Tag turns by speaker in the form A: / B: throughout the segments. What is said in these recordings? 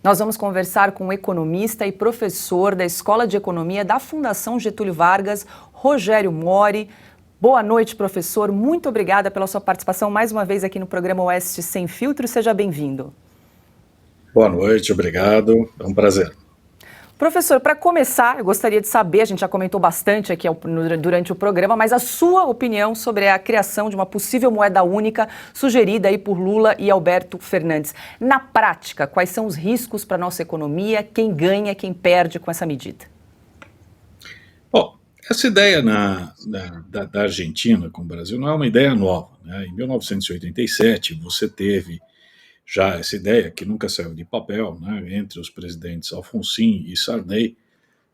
A: Nós vamos conversar com o economista e professor da Escola de Economia da Fundação Getúlio Vargas, Rogério Mori. Boa noite, professor. Muito obrigada pela sua participação mais uma vez aqui no programa Oeste Sem Filtro. Seja bem-vindo.
B: Boa noite, obrigado. É um prazer.
A: Professor, para começar, eu gostaria de saber, a gente já comentou bastante aqui durante o programa, mas a sua opinião sobre a criação de uma possível moeda única sugerida aí por Lula e Alberto Fernandes. Na prática, quais são os riscos para a nossa economia? Quem ganha, quem perde com essa medida?
B: Bom, essa ideia da Argentina com o Brasil não é uma ideia nova, né? Em 1987, você teve já essa ideia, que nunca saiu de papel, né, entre os presidentes Alfonsín e Sarney.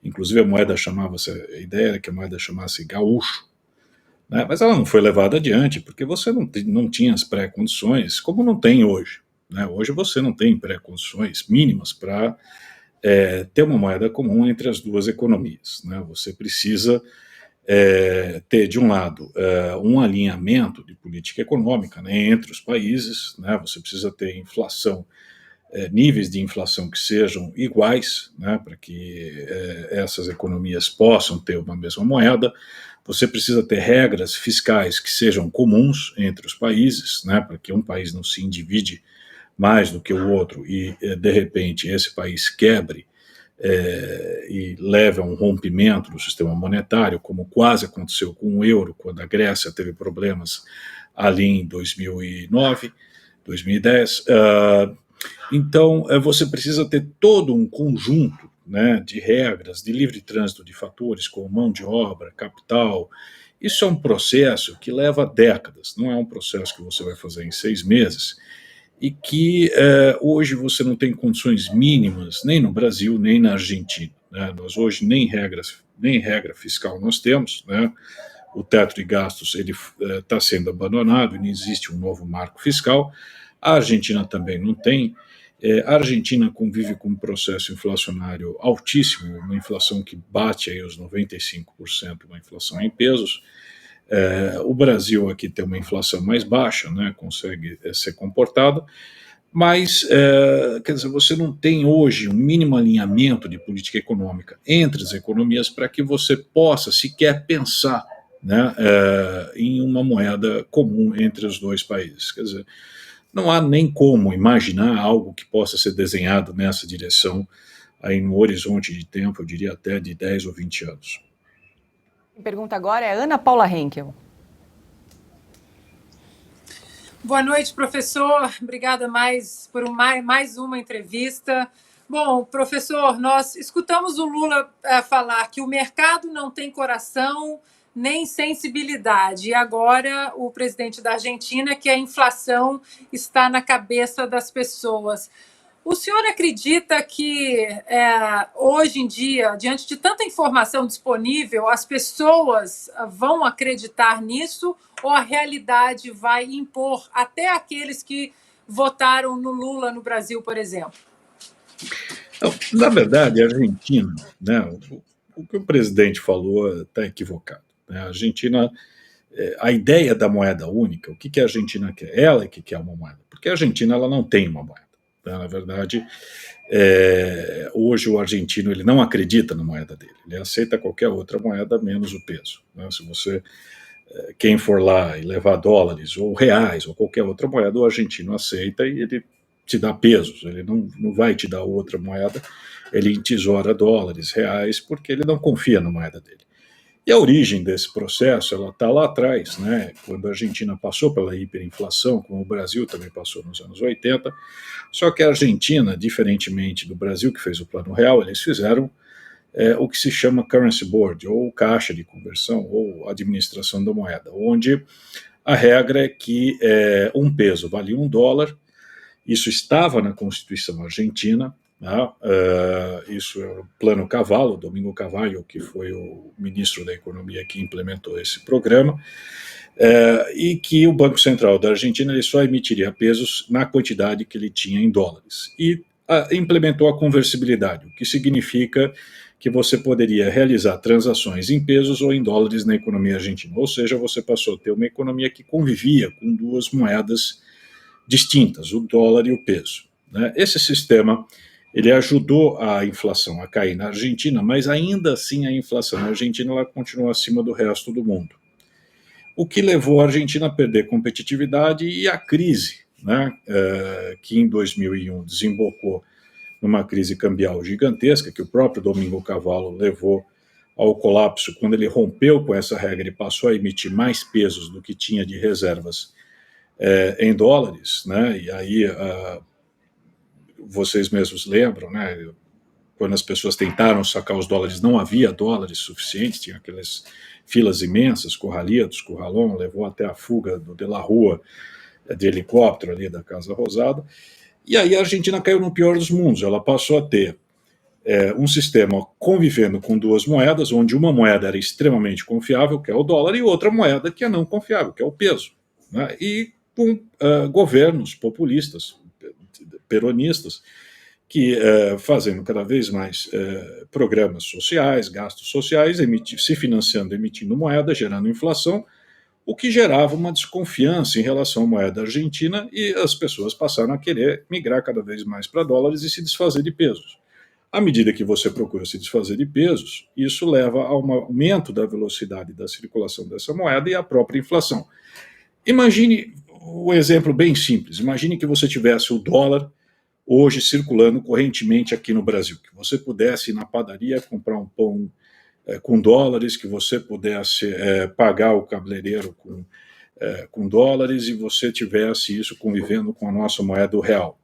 B: Inclusive a ideia era que a moeda chamasse gaúcho, né, mas ela não foi levada adiante, porque você não tinha as pré-condições, como não tem hoje. Né? Hoje você não tem pré-condições mínimas para ter uma moeda comum entre as duas economias. Né? Você precisa ter, de um lado, um alinhamento de política econômica, né, entre os países, né, você precisa ter inflação, níveis de inflação que sejam iguais, né, para que essas economias possam ter uma mesma moeda. Você precisa ter regras fiscais que sejam comuns entre os países, né, para que um país não se endivide mais do que o outro e, de repente, esse país quebre e leve a um rompimento do sistema monetário, como quase aconteceu com o euro, quando a Grécia teve problemas ali em 2009, 2010. Então, você precisa ter todo um conjunto, né, de regras de livre trânsito de fatores, como mão de obra, capital. Isso é um processo que leva décadas, não é um processo que você vai fazer em 6 meses, e que hoje você não tem condições mínimas, nem no Brasil, nem na Argentina. Né? Nós hoje nem regra fiscal nós temos, né? O teto de gastos ele está sendo abandonado, não existe um novo marco fiscal. A Argentina também não tem. A Argentina convive com um processo inflacionário altíssimo, uma inflação que bate aí os 95%, uma inflação em pesos. O Brasil aqui tem uma inflação mais baixa, né, consegue ser comportado, mas, quer dizer, você não tem hoje um mínimo alinhamento de política econômica entre as economias para que você possa sequer pensar, né, em uma moeda comum entre os dois países. Quer dizer, não há nem como imaginar algo que possa ser desenhado nessa direção aí no horizonte de tempo, eu diria até de 10 ou 20 anos.
A: Quem pergunta agora é Ana Paula Henkel.
C: Boa noite, professor. Obrigada por mais uma entrevista. Bom, professor, nós escutamos o Lula falar que o mercado não tem coração nem sensibilidade. E agora o presidente da Argentina que a inflação está na cabeça das pessoas. O senhor acredita que hoje em dia, diante de tanta informação disponível, as pessoas vão acreditar nisso ou a realidade vai impor até aqueles que votaram no Lula no Brasil, por exemplo?
B: Não, na verdade, a Argentina, né, o que o presidente falou está equivocado. Né? A Argentina, a ideia da moeda única, o que a Argentina quer? Ela é que quer uma moeda, porque a Argentina ela não tem uma moeda. Né? Na verdade, hoje o argentino ele não acredita na moeda dele, ele aceita qualquer outra moeda menos o peso. Né? Se você quem for lá e levar dólares ou reais ou qualquer outra moeda, o argentino aceita e ele te dá pesos, ele não vai te dar outra moeda, ele entesoura dólares, reais, porque ele não confia na moeda dele. E a origem desse processo, ela está lá atrás, né? Quando a Argentina passou pela hiperinflação, como o Brasil também passou nos anos 80, só que a Argentina, diferentemente do Brasil, que fez o Plano Real, eles fizeram o que se chama Currency Board, ou caixa de conversão, ou administração da moeda, onde a regra é que um peso vale $1, isso estava na Constituição Argentina, né? Isso é o Plano Cavallo, Domingo Cavallo, que foi o ministro da Economia que implementou esse programa, e que o Banco Central da Argentina ele só emitiria pesos na quantidade que ele tinha em dólares. E implementou a conversibilidade, o que significa que você poderia realizar transações em pesos ou em dólares na economia argentina. Ou seja, você passou a ter uma economia que convivia com duas moedas distintas, o dólar e o peso. Né? Esse sistema ele ajudou a inflação a cair na Argentina, mas ainda assim a inflação na Argentina ela continua acima do resto do mundo. O que levou a Argentina a perder competitividade e a crise, né, que em 2001 desembocou numa crise cambial gigantesca, que o próprio Domingo Cavallo levou ao colapso quando ele rompeu com essa regra e passou a emitir mais pesos do que tinha de reservas em dólares, né? E aí vocês mesmos lembram, né? Quando as pessoas tentaram sacar os dólares, não havia dólares suficientes, tinha aquelas filas imensas, Corralitos, Corralón, levou até a fuga do De La Rua de helicóptero ali da Casa Rosada. E aí a Argentina caiu no pior dos mundos, ela passou a ter um sistema convivendo com duas moedas, onde uma moeda era extremamente confiável, que é o dólar, e outra moeda que é não confiável, que é o peso, né? E com governos populistas, peronistas, que fazendo cada vez mais programas sociais, gastos sociais, se financiando, emitindo moeda, gerando inflação, o que gerava uma desconfiança em relação à moeda argentina, e as pessoas passaram a querer migrar cada vez mais para dólares e se desfazer de pesos. À medida que você procura se desfazer de pesos, isso leva a um aumento da velocidade da circulação dessa moeda e à própria inflação. Imagine um exemplo bem simples. Imagine que você tivesse o dólar hoje circulando correntemente aqui no Brasil, que você pudesse ir na padaria comprar um pão com dólares, que você pudesse pagar o cabeleireiro com dólares, e você tivesse isso convivendo com a nossa moeda, o real.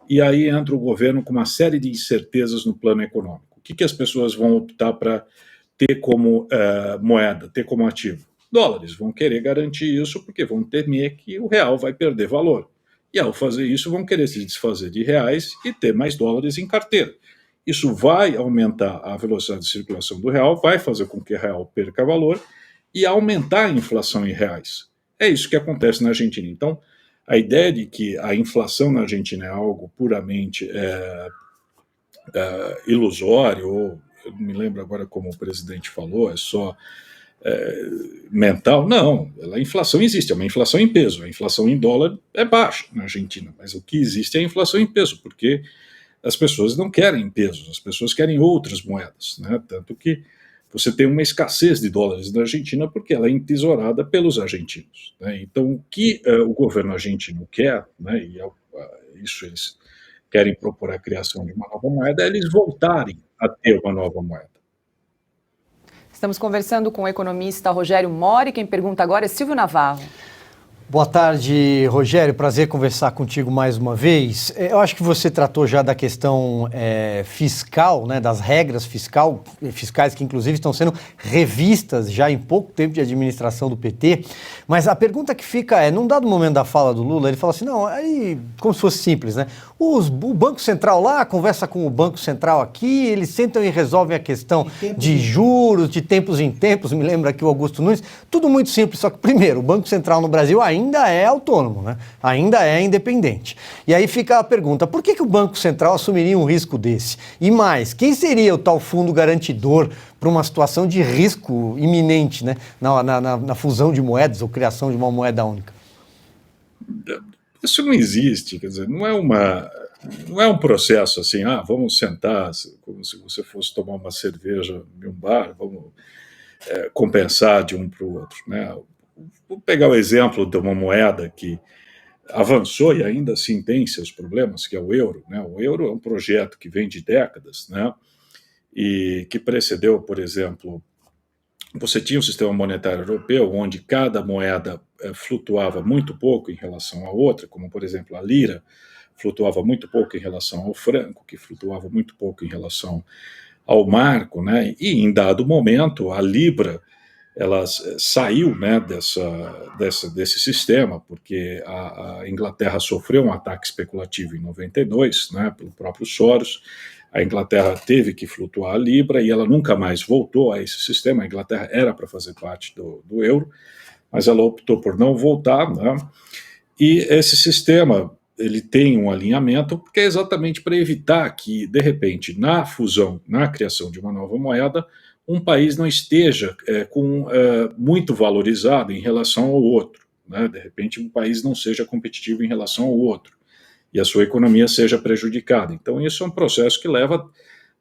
B: E aí entra o governo com uma série de incertezas no plano econômico. O que as pessoas vão optar para ter como moeda, ter como ativo? Dólares. Vão querer garantir isso porque vão temer que o real vai perder valor. E ao fazer isso, vão querer se desfazer de reais e ter mais dólares em carteira. Isso vai aumentar a velocidade de circulação do real, vai fazer com que o real perca valor e aumentar a inflação em reais. É isso que acontece na Argentina. Então, a ideia de que a inflação na Argentina é algo puramente ilusório, ou eu não me lembro agora como o presidente falou, é só mental, não, a inflação existe, é uma inflação em peso, a inflação em dólar é baixa na Argentina, mas o que existe é a inflação em peso, porque as pessoas não querem pesos, as pessoas querem outras moedas, né? Tanto que você tem uma escassez de dólares na Argentina porque ela é entesourada pelos argentinos, né? Então, o que o governo argentino quer, né, e isso eles querem propor a criação de uma nova moeda, é eles voltarem a ter uma nova moeda.
A: Estamos conversando com o economista Rogério Mori. Quem pergunta agora é Silvio Navarro.
D: Boa tarde, Rogério. Prazer conversar contigo mais uma vez. Eu acho que você tratou já da questão fiscal, né, das regras fiscais que inclusive estão sendo revistas já em pouco tempo de administração do PT. Mas a pergunta que fica é, num dado momento da fala do Lula, ele fala assim, não, aí como se fosse simples, né? O Banco Central lá conversa com o Banco Central aqui, eles sentam e resolvem a questão de juros, de tempos em tempos, me lembra aqui o Augusto Nunes, tudo muito simples, só que primeiro, o Banco Central no Brasil ainda é autônomo, né? Ainda é independente. E aí fica a pergunta, por que o Banco Central assumiria um risco desse? E mais, quem seria o tal fundo garantidor para uma situação de risco iminente, né? Na fusão de moedas ou criação de uma moeda única?
B: Isso não existe, quer dizer, não é um processo assim, vamos sentar, como se você fosse tomar uma cerveja em um bar, vamos compensar de um para o outro, né? Vou pegar o exemplo de uma moeda que avançou e ainda assim tem seus problemas, que é o euro, né? O euro é um projeto que vem de décadas, né? E que precedeu, por exemplo, você tinha um sistema monetário europeu onde cada moeda flutuava muito pouco em relação à outra, como, por exemplo, a lira flutuava muito pouco em relação ao franco, que flutuava muito pouco em relação ao marco, né? E em dado momento a libra ela saiu, né, desse sistema, porque a Inglaterra sofreu um ataque especulativo em 92, né, pelo próprio Soros. A Inglaterra teve que flutuar a libra e ela nunca mais voltou a esse sistema. A Inglaterra era para fazer parte do euro, mas ela optou por não voltar, né? E esse sistema ele tem um alinhamento porque é exatamente para evitar que, de repente, na fusão, na criação de uma nova moeda, um país não esteja muito valorizado em relação ao outro, né? De repente, um país não seja competitivo em relação ao outro. e a sua economia seja prejudicada. Então, isso é um processo que leva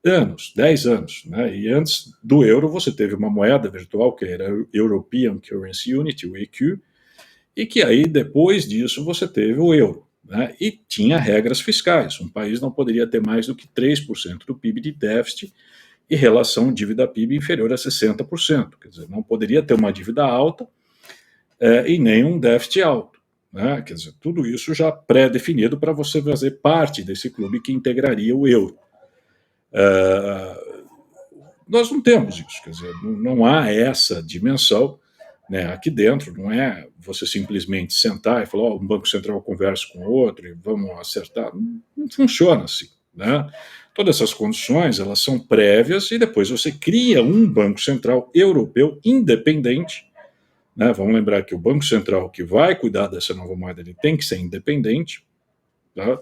B: anos, 10 anos, né? E antes do euro, você teve uma moeda virtual, que era o European Currency Unit, o EQ, e que aí, depois disso, você teve o euro, né? E tinha regras fiscais. Um país não poderia ter mais do que 3% do PIB de déficit e relação dívida-PIB inferior a 60%. Quer dizer, não poderia ter uma dívida alta e nem um déficit alto, né? Quer dizer, tudo isso já pré-definido para você fazer parte desse clube que integraria o euro. Nós não temos isso, quer dizer, não há essa dimensão, né, aqui dentro. Não é você simplesmente sentar e falar, um Banco Central conversa com o outro e vamos acertar. Não funciona assim, né? Todas essas condições, elas são prévias e depois você cria um Banco Central Europeu independente, né? Vamos lembrar que o Banco Central que vai cuidar dessa nova moeda, ele tem que ser independente, tá?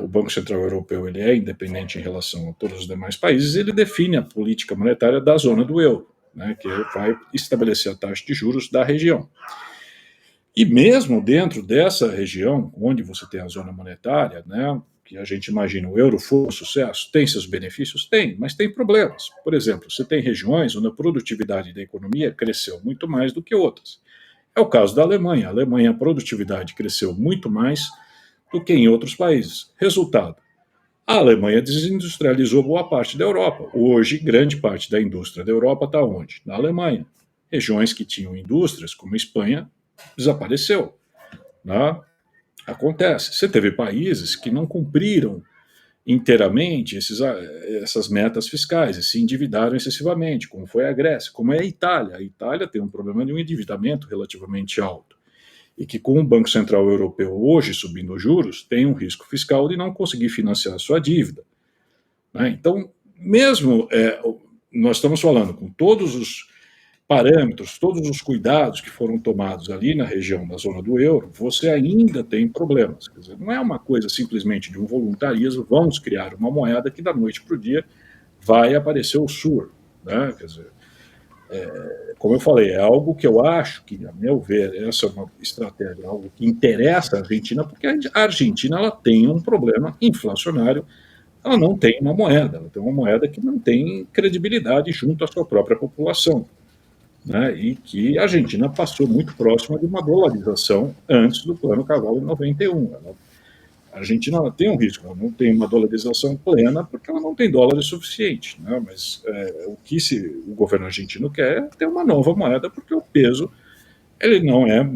B: O Banco Central Europeu ele é independente em relação a todos os demais países, ele define a política monetária da zona do euro, né, que vai estabelecer a taxa de juros da região. E mesmo dentro dessa região, onde você tem a zona monetária, né, que a gente imagina o euro for um sucesso, tem seus benefícios? Tem, mas tem problemas. Por exemplo, você tem regiões onde a produtividade da economia cresceu muito mais do que outras. É o caso da Alemanha. A Alemanha, a produtividade cresceu muito mais do que em outros países. Resultado, a Alemanha desindustrializou boa parte da Europa. Hoje, grande parte da indústria da Europa está onde? Na Alemanha. Regiões que tinham indústrias, como a Espanha, desapareceu, né? Acontece. Você teve países que não cumpriram inteiramente essas metas fiscais e se endividaram excessivamente, como foi a Grécia, como é a Itália. A Itália tem um problema de um endividamento relativamente alto. E que com o Banco Central Europeu hoje subindo os juros, tem um risco fiscal de não conseguir financiar a sua dívida, né? Então, mesmo nós estamos falando com todos os parâmetros, todos os cuidados que foram tomados ali na região da zona do euro, você ainda tem problemas. Quer dizer, não é uma coisa simplesmente de um voluntarismo, vamos criar uma moeda que da noite para o dia vai aparecer o SUR, né? Quer dizer, como eu falei, é algo que eu acho que, a meu ver, essa é uma estratégia, algo que interessa a Argentina, porque a Argentina ela tem um problema inflacionário, ela não tem uma moeda, ela tem uma moeda que não tem credibilidade junto à sua própria população, né? E que a Argentina passou muito próxima de uma dolarização antes do Plano Cavalo em 91. A Argentina ela tem um risco, ela não tem uma dolarização plena porque ela não tem dólares suficiente, né? Mas o que o governo argentino quer é ter uma nova moeda, porque o peso ele não é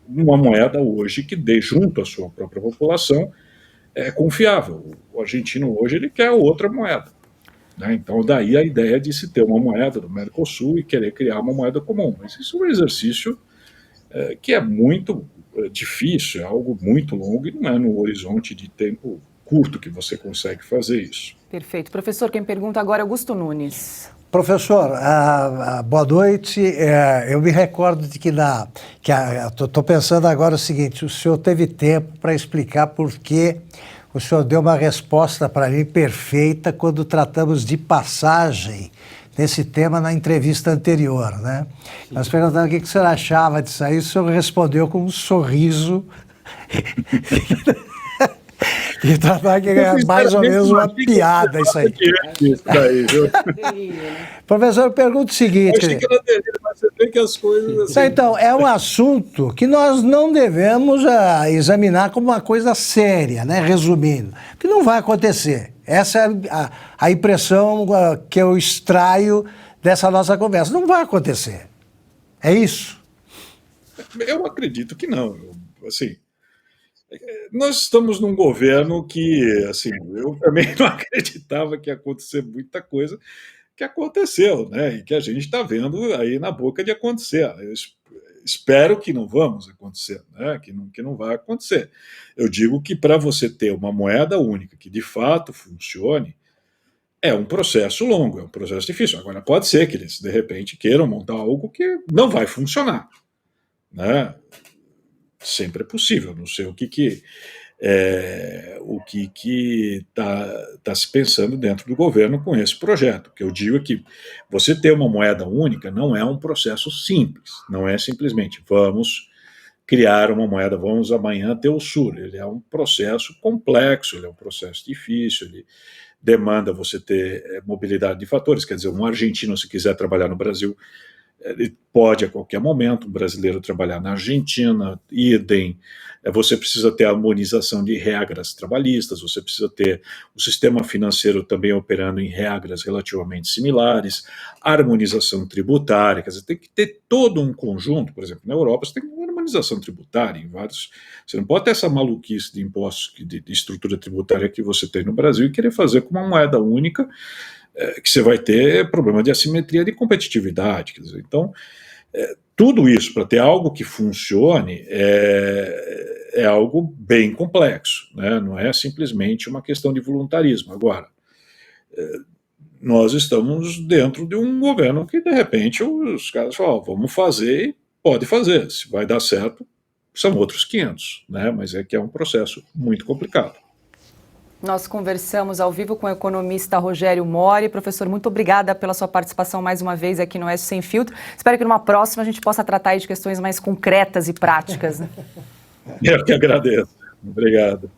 B: uma moeda hoje que dê junto à sua própria população confiável. O argentino hoje ele quer outra moeda, né? Então daí a ideia de se ter uma moeda do Mercosul e querer criar uma moeda comum. Mas isso é um exercício que é muito difícil, é algo muito longo e não é no horizonte de tempo curto que você consegue fazer isso.
A: Perfeito. Professor, quem pergunta agora é Augusto Nunes.
E: Professor, boa noite. Eu me recordo de que estou pensando agora o seguinte, o senhor teve tempo para explicar por que o senhor deu uma resposta para mim perfeita quando tratamos de passagem nesse tema na entrevista anterior, né? Nós perguntamos o que o senhor achava disso aí, o senhor respondeu com um sorriso e tratava que era mais ou menos uma piada isso aí. Professor, eu pergunto o seguinte...
B: Eu achei que era dele, mas você vê que as coisas... Assim...
E: Então, é um assunto que nós não devemos examinar como uma coisa séria, né? Resumindo, que não vai acontecer. Essa é a impressão que eu extraio dessa nossa conversa. Não vai acontecer. É isso?
B: Eu acredito que não. Assim, nós estamos num governo que, assim, eu também não acreditava que ia acontecer muita coisa que aconteceu, né? E que a gente está vendo aí na boca de acontecer. Eu espero que não vamos acontecer, né? Que não vai acontecer. Eu digo que para você ter uma moeda única que de fato funcione, é um processo longo, é um processo difícil. Agora, pode ser que eles, de repente, queiram montar algo que não vai funcionar, né? Sempre é possível. Não sei o que está se pensando dentro do governo com esse projeto. O que eu digo é que você ter uma moeda única não é um processo simples, não é simplesmente vamos criar uma moeda, vamos amanhã ter o SUR. Ele é um processo complexo, ele é um processo difícil, ele demanda você ter mobilidade de fatores, quer dizer, um argentino, se quiser trabalhar no Brasil, ele pode a qualquer momento, um brasileiro trabalhar na Argentina, idem, você precisa ter a harmonização de regras trabalhistas, você precisa ter o sistema financeiro também operando em regras relativamente similares, harmonização tributária, quer dizer, tem que ter todo um conjunto, por exemplo, na Europa você tem uma harmonização tributária em vários, você não pode ter essa maluquice de impostos, de estrutura tributária que você tem no Brasil e querer fazer com uma moeda única, que você vai ter problema de assimetria de competitividade, quer dizer, então, tudo isso para ter algo que funcione é algo bem complexo, né? Não é simplesmente uma questão de voluntarismo. Agora, nós estamos dentro de um governo que, de repente, os caras falam, vamos fazer e pode fazer, se vai dar certo, são outros 500, né? Mas é que é um processo muito complicado.
A: Nós conversamos ao vivo com o economista Rogério Mori. Professor, muito obrigada pela sua participação mais uma vez aqui no Oeste Sem Filtro. Espero que numa próxima a gente possa tratar aí de questões mais concretas e práticas, né?
B: Eu que agradeço. Obrigado.